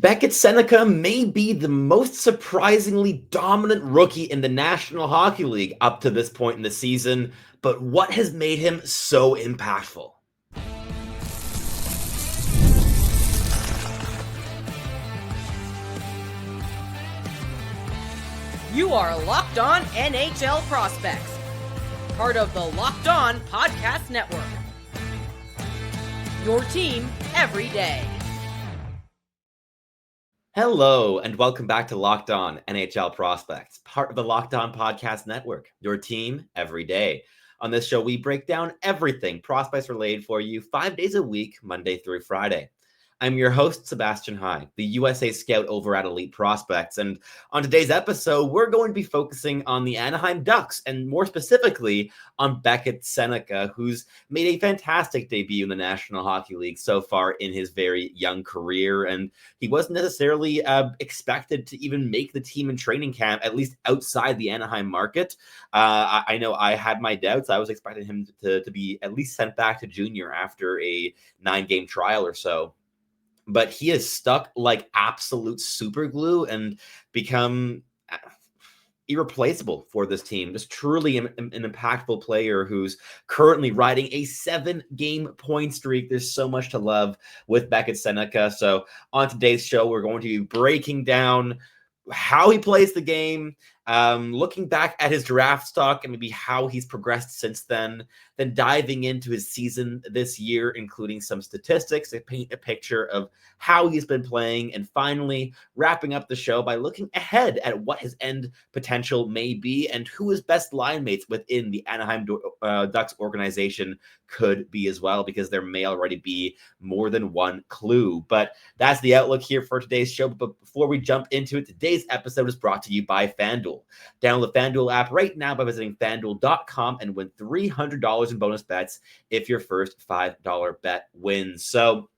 Beckett Sennecke may be the most surprisingly dominant rookie in the National Hockey League up to this point in the season, but what has made him so impactful? You are Locked On NHL Prospects, part of the Locked On Podcast Network. Your team every day. Hello, and welcome back to Locked On NHL Prospects, part of the Locked On Podcast Network, your team every day. On this show, we break down everything prospects related for you 5 days a week, Monday through Friday. I'm your host, Sebastian High, the USA scout over at Elite Prospects. And on today's episode, we're going to be focusing on the Anaheim Ducks, and more specifically on Beckett Sennecke, who's made a fantastic debut in the National Hockey League so far in his very young career. And he wasn't necessarily expected to even make the team in training camp, at least outside the Anaheim market. I know I had my doubts. I was expecting him to be at least sent back to junior after a 9-game trial or so. But he is stuck like absolute super glue and become irreplaceable for this team. Just truly an impactful player who's currently riding a 7-game point streak. There's so much to love with Beckett Sennecke. So on today's show, we're going to be breaking down how he plays the game, looking back at his draft stock and maybe how he's progressed since then diving into his season this year, including some statistics to paint a picture of how he's been playing, and finally wrapping up the show by looking ahead at what his end potential may be and who his best line mates within the Anaheim Ducks organization could be as well, because there may already be more than one clue. But that's the outlook here for today's show. But before we jump into it, today's episode is brought to you by FanDuel. Download the FanDuel app right now by visiting FanDuel.com and win $300 in bonus bets if your first $5 bet wins. So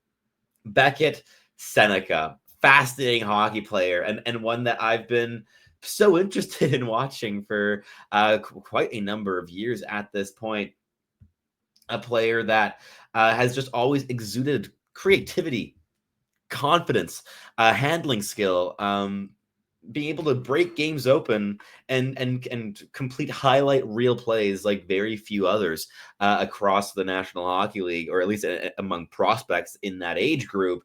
Beckett Sennecke, fascinating hockey player, and one that I've been so interested in watching for quite a number of years at this point. A player that has just always exuded creativity, confidence, handling skill, being able to break games open and complete highlight reel plays like very few others across the National Hockey League, or at least among prospects in that age group.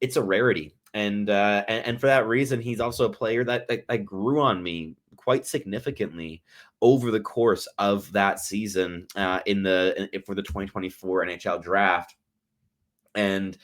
It's a rarity. And for that reason, he's also a player that grew on me quite significantly over the course of that season for the 2024 NHL draft. And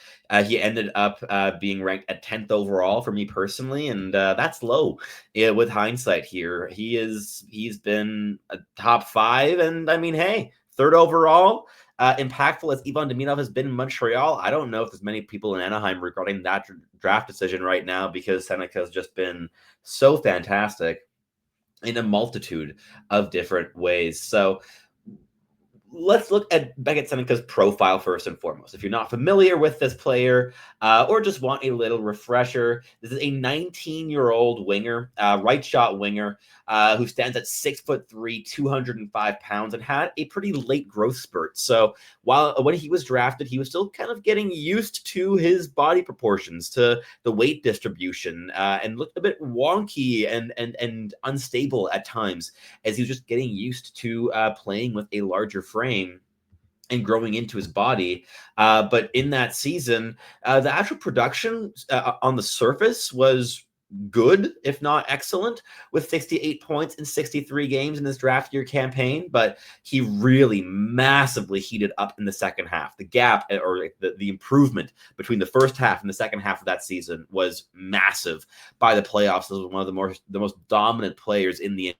he ended up being ranked at 10th overall for me personally, and that's low. Yeah, with hindsight here, he's been a top 5, and I mean, hey, 3rd overall. Impactful as Ivan Demidov has been in Montreal. I don't know if there's many people in Anaheim regarding that draft decision right now, because Sennecke has just been so fantastic in a multitude of different ways. So let's look at Beckett Sennecke's profile first and foremost. If you're not familiar with this player or just want a little refresher, this is a 19-year-old winger, right shot winger, who stands at 6'3", 205 pounds, and had a pretty late growth spurt. So when he was drafted, he was still kind of getting used to his body proportions, to the weight distribution, and looked a bit wonky and unstable at times, as he was just getting used to playing with a larger frame and growing into his body. But in that season, the actual production on the surface was good, if not excellent, with 68 points in 63 games in this draft year campaign. But he really massively heated up in the second half. The gap, or the improvement between the first half and the second half of that season, was massive. By the playoffs, he was one of the most dominant players in the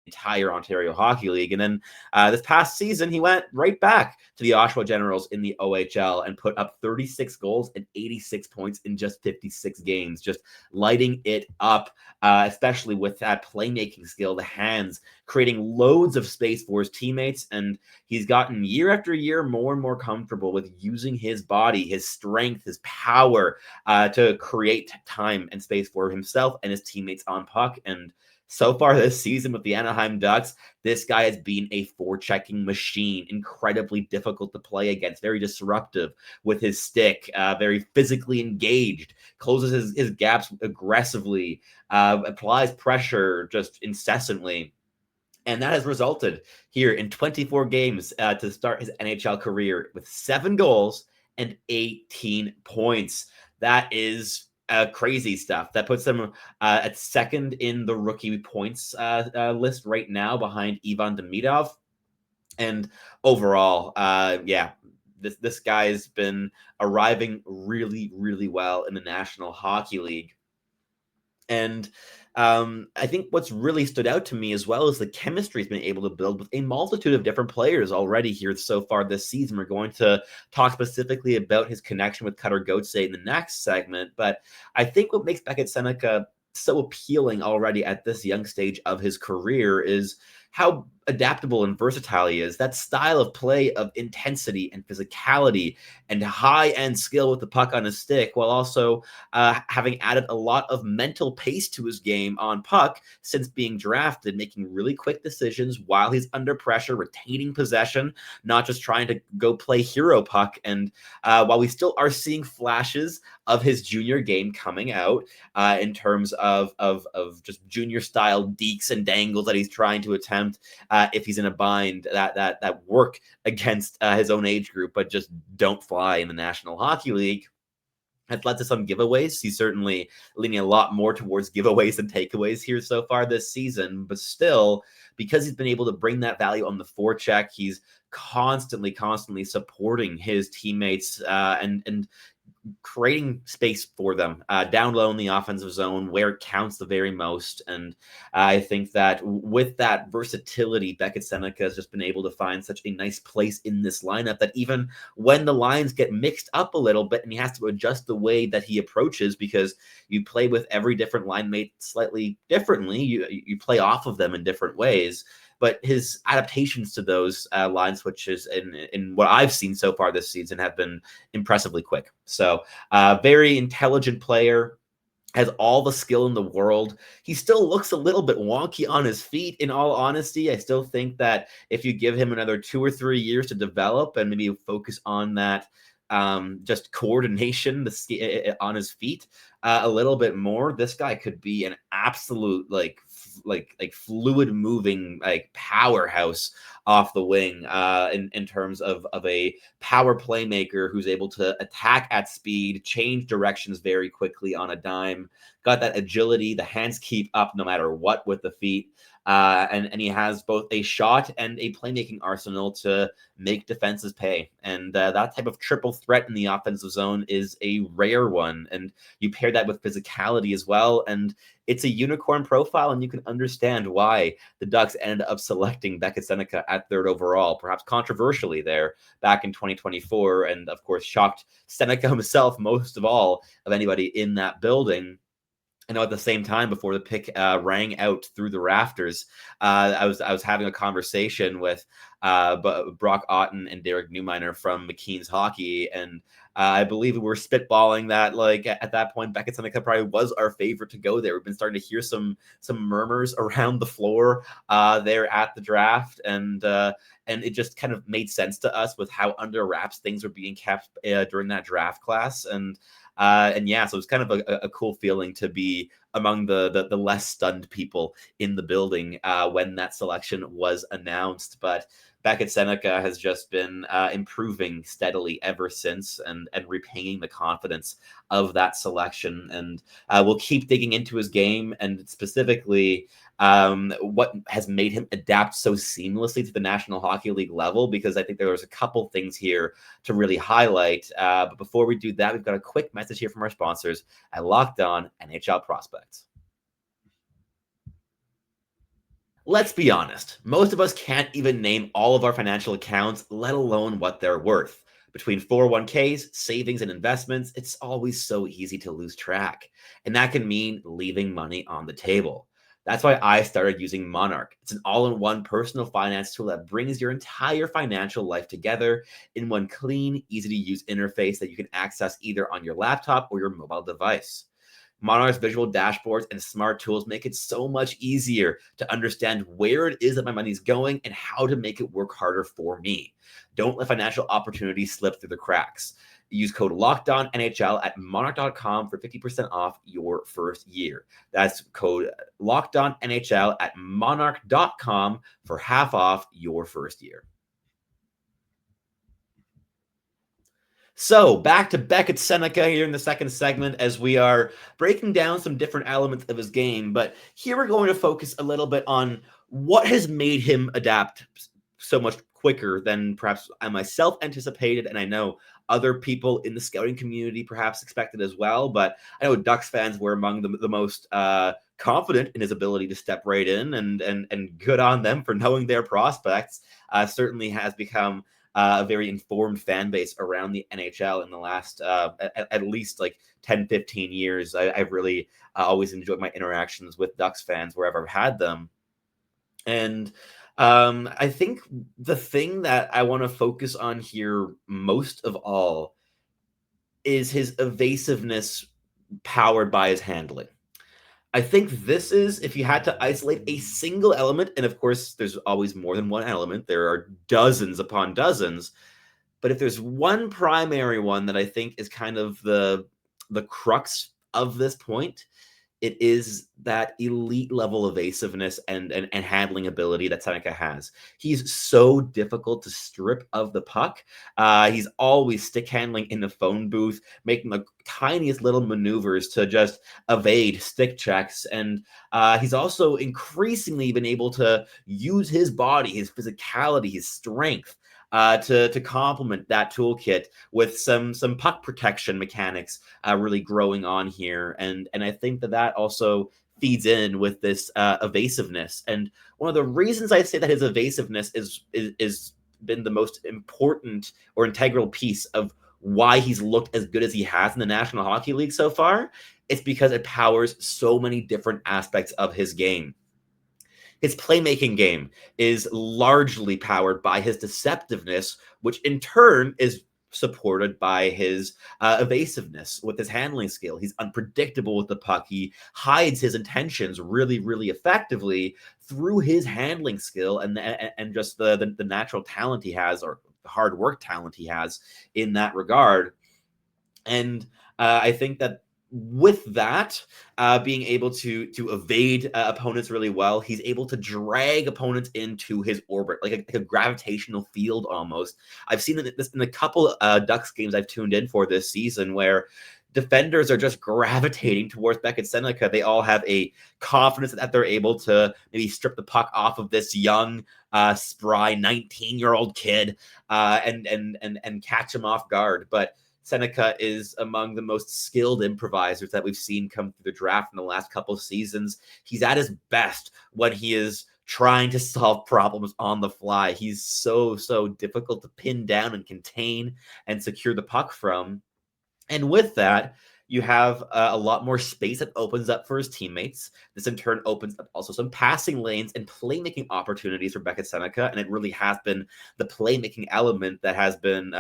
entire Ontario Hockey League. And then this past season, he went right back to the Oshawa Generals in the OHL and put up 36 goals and 86 points in just 56 games, just lighting it up, especially with that playmaking skill, the hands, creating loads of space for his teammates. And he's gotten year after year more and more comfortable with using his body, his strength, his power to create time and space for himself and his teammates on puck. And So far this season with the Anaheim Ducks, this guy has been a forechecking machine, incredibly difficult to play against, very disruptive with his stick, very physically engaged, closes his gaps aggressively, applies pressure just incessantly. And that has resulted here in 24 games to start his NHL career with 7 goals and 18 points. That is crazy stuff. That puts him at second in the rookie points list right now behind Ivan Demidov. And overall, this guy's been arriving really, really well in the National Hockey League. And I think what's really stood out to me as well is the chemistry he's been able to build with a multitude of different players already here so far this season. We're going to talk specifically about his connection with Cutter Gauthier in the next segment, but I think what makes Beckett Sennecke so appealing already at this young stage of his career is how adaptable and versatile he is. That style of play of intensity and physicality and high-end skill with the puck on his stick, while also having added a lot of mental pace to his game on puck since being drafted, making really quick decisions while he's under pressure, retaining possession, not just trying to go play hero puck. And while we still are seeing flashes of his junior game coming out in terms of just junior style dekes and dangles that he's trying to attempt if he's in a bind that work against his own age group, but just don't fly in the National Hockey League, has led to some giveaways. He's certainly leaning a lot more towards giveaways than takeaways here so far this season, but still, because he's been able to bring that value on the forecheck, he's constantly supporting his teammates and creating space for them down low in the offensive zone where it counts the very most. And I think that with that versatility, Beckett Sennecke has just been able to find such a nice place in this lineup that even when the lines get mixed up a little bit and he has to adjust the way that he approaches, because you play with every different line mate slightly differently, you play off of them in different ways. But his adaptations to those line switches in what I've seen so far this season have been impressively quick. So very intelligent player, has all the skill in the world. He still looks a little bit wonky on his feet, in all honesty. I still think that if you give him another 2 or 3 years to develop and maybe focus on that just coordination on his feet a little bit more, this guy could be an absolute like fluid moving like powerhouse off the wing in terms of a power playmaker who's able to attack at speed, change directions very quickly on a dime, got that agility, the hands keep up no matter what with the feet. And he has both a shot and a playmaking arsenal to make defenses pay. And that type of triple threat in the offensive zone is a rare one. And you pair that with physicality as well. And it's a unicorn profile, and you can understand why the Ducks ended up selecting Beckett Sennecke at 3rd overall, perhaps controversially there back in 2024. And of course, shocked Sennecke himself most of all of anybody in that building. I know at the same time, before the pick rang out through the rafters, I was having a conversation with Brock Otten and Derek Neumeier from McKean's Hockey, and I believe we were spitballing that like at that point, Beckett Sennecke probably was our favorite to go there. We've been starting to hear some murmurs around the floor there at the draft, and it just kind of made sense to us with how under wraps things were being kept during that draft class. And yeah, so it's kind of a cool feeling to be among the less stunned people in the building when that selection was announced. But Beckett Sennecke has just been improving steadily ever since, and repaying the confidence of that selection. And we'll keep digging into his game, and specifically what has made him adapt so seamlessly to the National Hockey League level, because I think there was a couple things here to really highlight. But before we do that, we've got a quick message here from our sponsors at Locked On NHL Prospects. Let's be honest, most of us can't even name all of our financial accounts, let alone what they're worth. Between 401ks, savings, and investments, it's always so easy to lose track. And that can mean leaving money on the table. That's why I started using Monarch. It's an all-in-one personal finance tool that brings your entire financial life together in one clean, easy-to-use interface that you can access either on your laptop or your mobile device. Monarch's visual dashboards and smart tools make it so much easier to understand where it is that my money's going and how to make it work harder for me. Don't let financial opportunities slip through the cracks. Use code LOCKEDONNHL at monarch.com for 50% off your first year. That's code LOCKEDONNHL at monarch.com for half off your first year. So back to Beckett Sennecke here in the second segment as we are breaking down some different elements of his game. But here we're going to focus a little bit on what has made him adapt so much quicker than perhaps I myself anticipated. And I know other people in the scouting community perhaps expected as well. But I know Ducks fans were among the most confident in his ability to step right in, and good on them for knowing their prospects. Certainly has become a very informed fan base around the NHL in the last at least like 10, 15 years. I've really always enjoyed my interactions with Ducks fans wherever I've had them. And I think the thing that I want to focus on here most of all is his evasiveness powered by his handling. I think this is, if you had to isolate a single element, and of course, there's always more than one element, there are dozens upon dozens. But if there's one primary one that I think is kind of the crux of this point, it is that elite level evasiveness and handling ability that Sennecke has. He's so difficult to strip of the puck. He's always stick handling in the phone booth, making the tiniest little maneuvers to just evade stick checks. And he's also increasingly been able to use his body, his physicality, his strength to complement that toolkit with some puck protection mechanics really growing on here. And I think that also feeds in with this evasiveness. And one of the reasons I say that his evasiveness is been the most important or integral piece of why he's looked as good as he has in the National Hockey League so far, it's because it powers so many different aspects of his game. His playmaking game is largely powered by his deceptiveness, which in turn is supported by his evasiveness with his handling skill. He's unpredictable with the puck. He hides his intentions really, really effectively through his handling skill and just the natural talent he has, or the hard work talent he has in that regard. And I think that with that, being able to evade opponents really well, he's able to drag opponents into his orbit, like a gravitational field almost. I've seen this in a couple Ducks games I've tuned in for this season, where defenders are just gravitating towards Beckett Sennecke. They all have a confidence that they're able to maybe strip the puck off of this young, spry 19-year-old kid and catch him off guard. But Sennecke is among the most skilled improvisers that we've seen come through the draft in the last couple of seasons. He's at his best when he is trying to solve problems on the fly. He's so difficult to pin down and contain and secure the puck from. And with that, you have a lot more space that opens up for his teammates. This in turn opens up also some passing lanes and playmaking opportunities for Beckett Sennecke. And it really has been the playmaking element that has been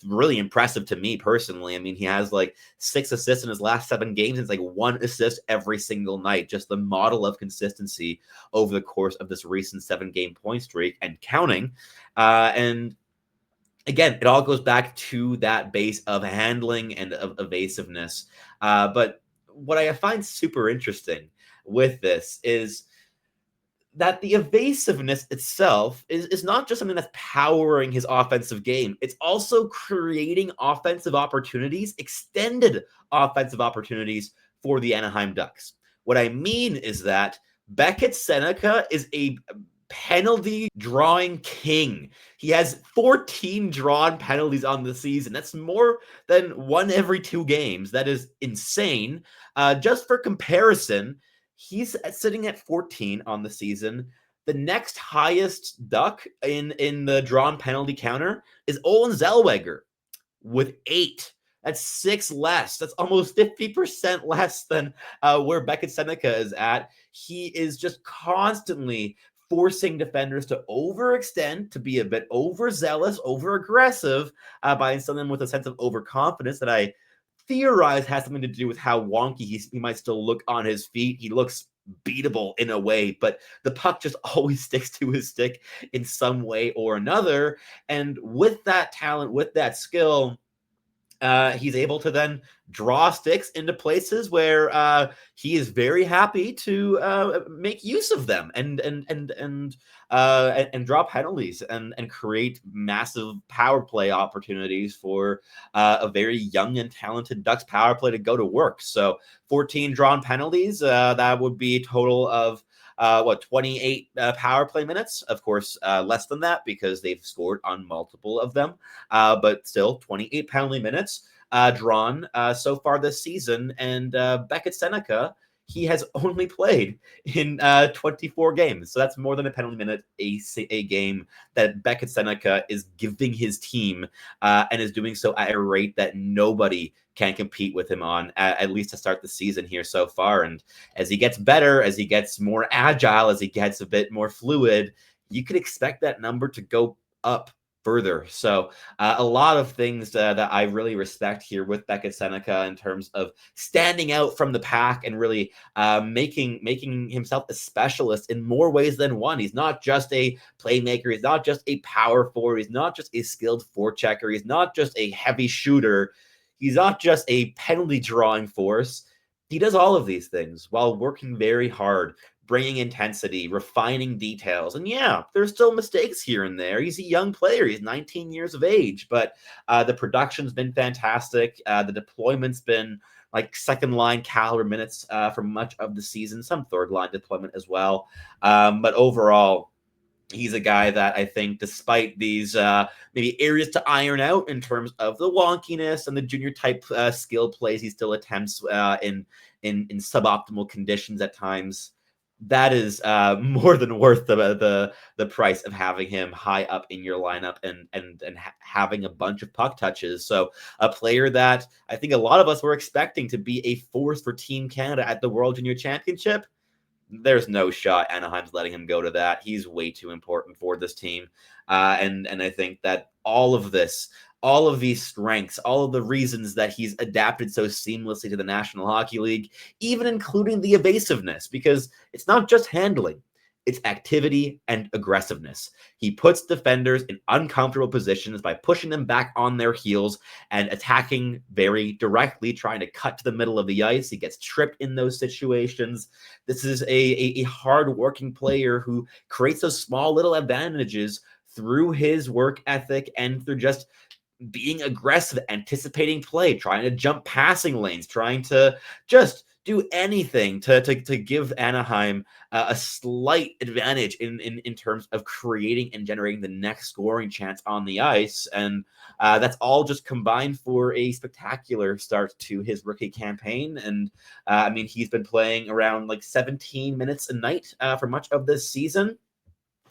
really impressive to me personally. I mean, he has like 6 assists in his last 7 games. It's like 1 assist every single night. Just the model of consistency over the course of this recent 7-game point streak and counting. And again, it all goes back to that base of handling and of evasiveness. But what I find super interesting with this is that the evasiveness itself is not just something that's powering his offensive game. It's also creating offensive opportunities, extended offensive opportunities for the Anaheim Ducks. What I mean is that Beckett Sennecke is a penalty drawing king. He has 14 drawn penalties on the season. That's more than 1 every 2 games. That is insane. Just for comparison, he's sitting at 14 on the season. The next highest Duck in the drawn penalty counter is Olen Zellweger with 8. That's 6 less. That's almost 50% less than where Beckett Sennecke is at. He is just constantly forcing defenders to overextend, to be a bit overzealous, over-aggressive, by instilling them with a sense of overconfidence that I theorize has something to do with how wonky he might still look on his feet. He looks beatable in a way, but the puck just always sticks to his stick in some way or another. And with that talent, with that skill, he's able to then draw sticks into places where he is very happy to make use of them and draw penalties and create massive power play opportunities for a very young and talented Ducks power play to go to work. So 14 drawn penalties, that would be a total of 28 power play minutes. Of course, less than that because they've scored on multiple of them, but still 28 penalty minutes drawn so far this season. And Beckett Sennecke, he has only played in 24 games. So that's more than a penalty minute a game that Beckett Sennecke is giving his team and is doing so at a rate that nobody can compete with him on, at least to start the season here so far. And as he gets better, as he gets more agile, as he gets a bit more fluid, you could expect that number to go up further. So a lot of things that I really respect here with Beckett Sennecke in terms of standing out from the pack and really making himself a specialist in more ways than one. He's not just a playmaker. He's not just a power forward. He's not just a skilled forechecker. He's not just a heavy shooter. He's not just a penalty drawing force. He does all of these things while working very hard, bringing intensity, refining details. And yeah, there's still mistakes here and there. He's a young player. He's 19 years of age, but the production's been fantastic. The deployment's been like second line caliber minutes for much of the season, some third line deployment as well. But overall, he's a guy that I think, despite these maybe areas to iron out in terms of the wonkiness and the junior type skill plays he still attempts in suboptimal conditions at times, that is more than worth the price of having him high up in your lineup and having a bunch of puck touches. So a player that I think a lot of us were expecting to be a force for Team Canada at the World Junior Championship. There's no shot Anaheim's letting him go to that. He's way too important for this team. And I think that all of these strengths, all of the reasons that he's adapted so seamlessly to the National Hockey League, even including the evasiveness, because it's not just handling, it's activity and aggressiveness. He puts defenders in uncomfortable positions by pushing them back on their heels and attacking very directly, trying to cut to the middle of the ice. He gets tripped in those situations. This is a hard-working player who creates those small little advantages through his work ethic and through just being aggressive, anticipating play, trying to jump passing lanes, trying to just do anything to give Anaheim a slight advantage in terms of creating and generating the next scoring chance on the ice. And that's all just combined for a spectacular start to his rookie campaign. And I mean, he's been playing around like 17 minutes a night for much of this season.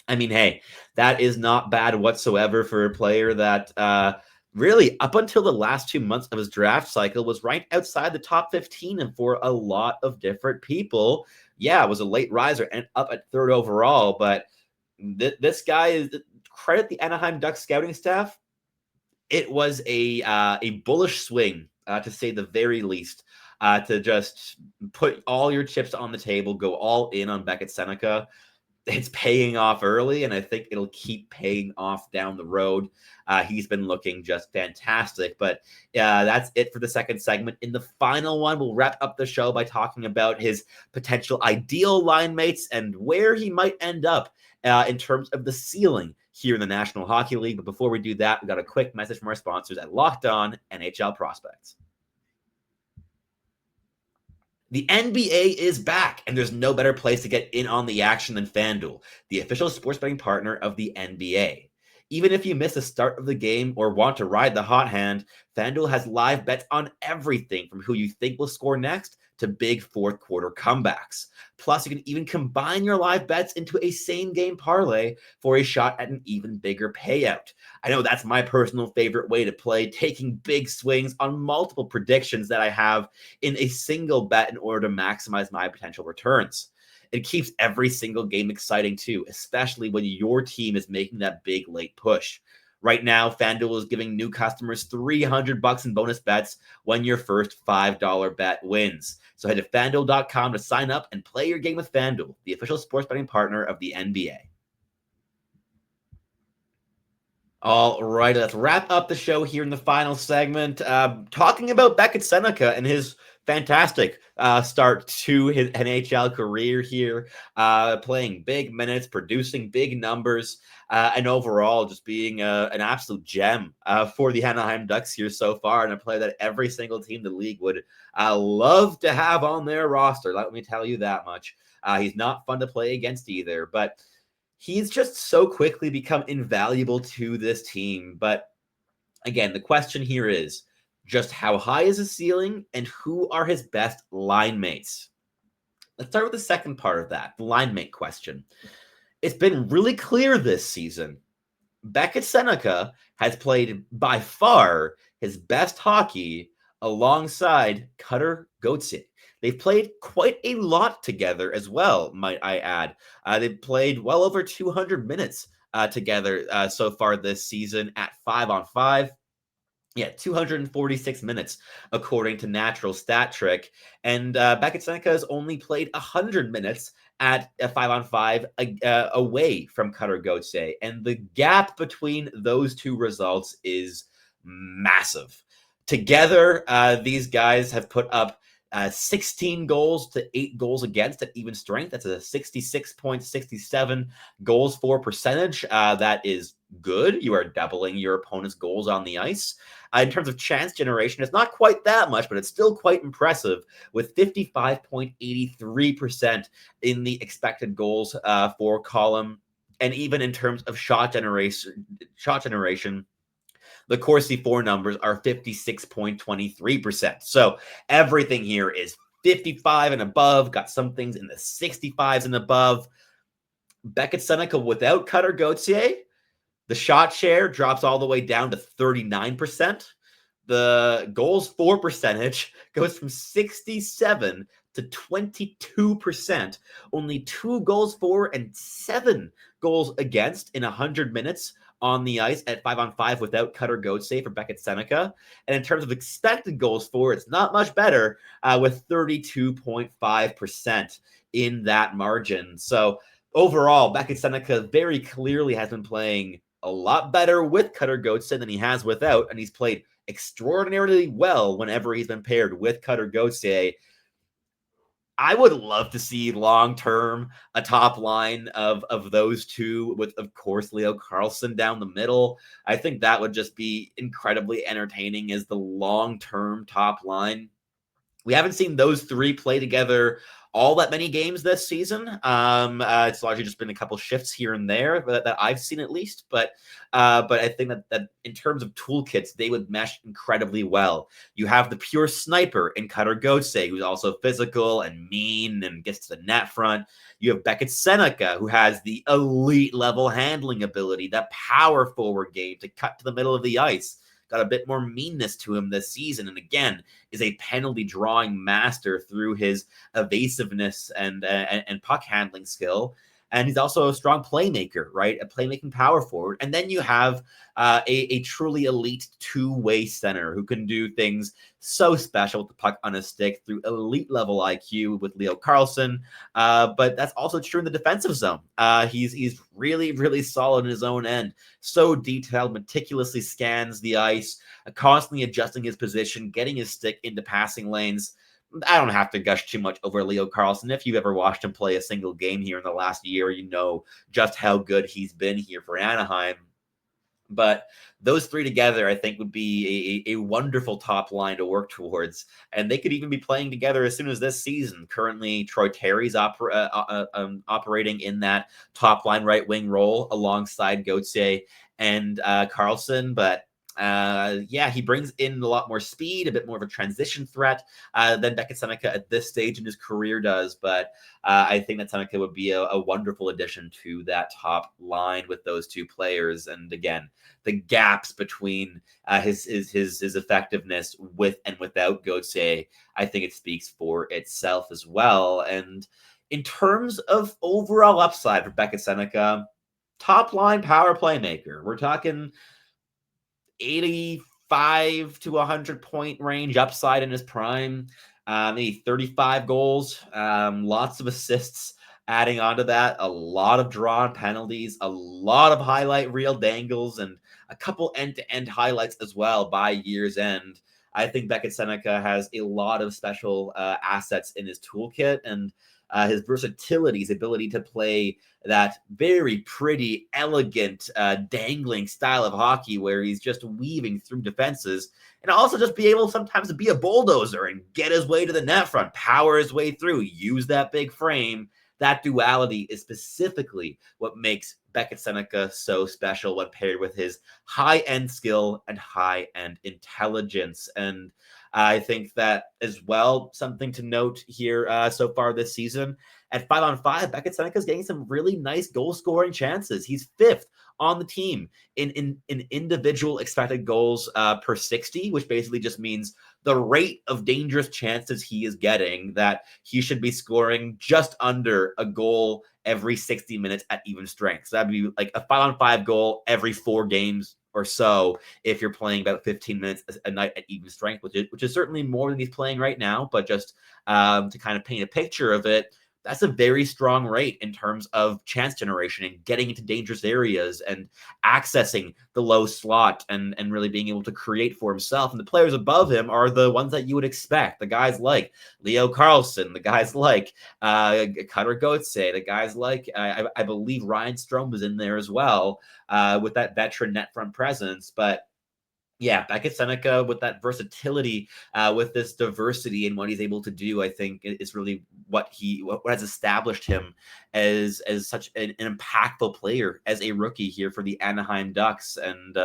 I mean, hey, that is not bad whatsoever for a player that really, up until the last 2 months of his draft cycle, was ranked outside the top 15. And for a lot of different people, yeah, it was a late riser and up at third overall. But this guy is, credit the Anaheim Ducks scouting staff. It was a bullish swing, to say the very least, to just put all your chips on the table, go all in on Beckett Sennecke. It's paying off early, and I think it'll keep paying off down the road. He's been looking just fantastic. But that's it for the second segment. In the final one, we'll wrap up the show by talking about his potential ideal line mates and where he might end up in terms of the ceiling here in the National Hockey League. But before we do that, we got a quick message from our sponsors at Locked On NHL Prospects. The NBA is back, and there's no better place to get in on the action than FanDuel, the official sports betting partner of the NBA. Even if you miss the start of the game or want to ride the hot hand, FanDuel has live bets on everything from who you think will score next to big fourth quarter comebacks. Plus, you can even combine your live bets into a same game parlay for a shot at an even bigger payout. I know that's my personal favorite way to play, taking big swings on multiple predictions that I have in a single bet in order to maximize my potential returns. It keeps every single game exciting too, especially when your team is making that big late push. Right now, FanDuel is giving new customers $300 in bonus bets when your first $5 bet wins. So head to FanDuel.com to sign up and play your game with FanDuel, the official sports betting partner of the NBA. All right, let's wrap up the show here in the final segment, talking about Beckett Sennecke and his fantastic start to his NHL career here, playing big minutes, producing big numbers, and overall just being an absolute gem for the Anaheim Ducks here so far, and a player that every single team in the league would love to have on their roster. Let me tell you that much. He's not fun to play against either, but he's just so quickly become invaluable to this team. But again, the question here is just how high is his ceiling and who are his best line mates? Let's start with the second part of that, the line mate question. It's been really clear this season. Beckett Sennecke has played by far his best hockey alongside Cutter Gauthier. They've played quite a lot together as well, might I add. They've played well over 200 minutes together so far this season at 5-on-5. Yeah, 246 minutes, according to Natural Stat Trick. And Beckett Sennecke has only played 100 minutes at a 5-on-5 away from Cutter Gauthier. And the gap between those two results is massive. Together, these guys have put up 16 goals to 8 goals against at even strength. That's a 66.67 goals for percentage. That is good. You are doubling your opponent's goals on the ice. In terms of chance generation, it's not quite that much, but it's still quite impressive with 55.83% in the expected goals for column. And even in terms of shot generation, the Corsi 4 numbers are 56.23%. So everything here is 55 and above, got some things in the 65s and above. Beckett Sennecke without Cutter Gauthier, the shot share drops all the way down to 39%. The goals for percentage goes from 67 to 22%. Only 2 goals for and 7 goals against in 100 minutes on the ice at 5-on-5 without Cutter Gauthier for Beckett Sennecke. And in terms of expected goals for, it's not much better with 32.5% in that margin. So overall, Beckett Sennecke very clearly has been playing a lot better with Cutter Gauthier than he has without, and he's played extraordinarily well whenever he's been paired with Cutter Gauthier. I would love to see long-term a top line of those two with, of course, Leo Carlsson down the middle. I think that would just be incredibly entertaining as the long-term top line. We haven't seen those three play together all that many games this season. It's largely just been a couple shifts here and there that I've seen at least. But I think that in terms of toolkits, they would mesh incredibly well. You have the pure sniper in Cutter Gauthier, who's also physical and mean and gets to the net front. You have Beckett Sennecke, who has the elite level handling ability, that power forward game to cut to the middle of the ice. Got a bit more meanness to him this season, and again is a penalty drawing master through his evasiveness and puck handling skill. And he's also a strong playmaker, right? A playmaking power forward. And then you have a truly elite two-way center who can do things so special with the puck on a stick through elite level IQ with Leo Carlsson. But that's also true in the defensive zone. He's really, really solid in his own end. So detailed, meticulously scans the ice, constantly adjusting his position, getting his stick into passing lanes. I don't have to gush too much over Leo Carlsson. If you've ever watched him play a single game here in the last year, you know just how good he's been here for Anaheim. But those three together, I think, would be a wonderful top line to work towards. And they could even be playing together as soon as this season. Currently, Troy Terry's operating in that top line right wing role alongside Gauthier and Carlsson. But he brings in a lot more speed, a bit more of a transition threat than Beckett Sennecke at this stage in his career does. But I think that Sennecke would be a wonderful addition to that top line with those two players. And again, the gaps between his effectiveness with and without Gauthier, I think it speaks for itself as well. And in terms of overall upside for Beckett Sennecke, top line power playmaker, we're talking 85 to 100 point range upside in his prime, maybe 35 goals, lots of assists. Adding on to that, a lot of drawn penalties, a lot of highlight reel dangles, and a couple end-to-end highlights as well by year's end. I think Beckett Sennecke has a lot of special assets in his toolkit, and his versatility, his ability to play that very pretty, elegant, dangling style of hockey where he's just weaving through defenses, and also just be able sometimes to be a bulldozer and get his way to the net front, power his way through, use that big frame. That duality is specifically what makes Beckett Sennecke so special when paired with his high-end skill and high-end intelligence. And I think that as well, something to note here so far this season, at 5-on-5, Beckett Sennecke is getting some really nice goal-scoring chances. He's 5th on the team in individual expected goals per 60, which basically just means the rate of dangerous chances he is getting, that he should be scoring just under a goal every 60 minutes at even strength. So that'd be like a 5-on-5 goal every 4 games or so if you're playing about 15 minutes a night at even strength, which is certainly more than he's playing right now. But just to kind of paint a picture of it, that's a very strong rate in terms of chance generation and getting into dangerous areas and accessing the low slot and really being able to create for himself. And the players above him are the ones that you would expect. The guys like Leo Carlson, the guys like Cutter Gauthier, the guys like, I believe Ryan Strome was in there as well with that veteran net front presence. But yeah, Beckett Sennecke with that versatility, with this diversity in what he's able to do, I think is really what has established him as such an impactful player as a rookie here for the Anaheim Ducks. And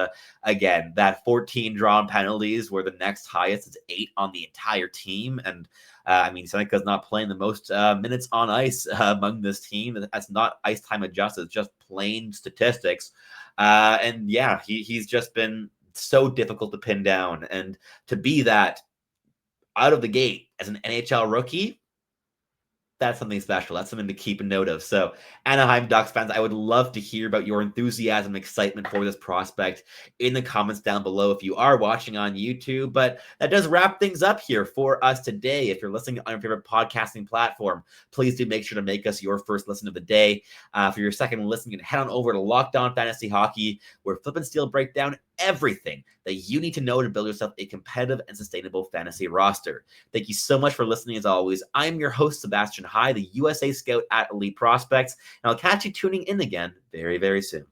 again, that 14 drawn penalties were the next highest. It's 8 on the entire team. And I mean, Sennecke's not playing the most minutes on ice among this team. That's not ice time adjusted, it's just plain statistics. And yeah, he's just been so difficult to pin down, and to be that out of the gate as an NHL rookie, that's something special. That's something to keep a note of. So, Anaheim Ducks fans, I would love to hear about your enthusiasm and excitement for this prospect in the comments down below if you are watching on YouTube. But that does wrap things up here for us today. If you're listening on your favorite podcasting platform, please do make sure to make us your first listen of the day. For your second listen, you can head on over to Locked On Fantasy Hockey, where Flip and Steel break down everything that you need to know to build yourself a competitive and sustainable fantasy roster. Thank you so much for listening. As always, I'm your host, Sebastian High, the USA Scout at Elite Prospects, and I'll catch you tuning in again very, very soon.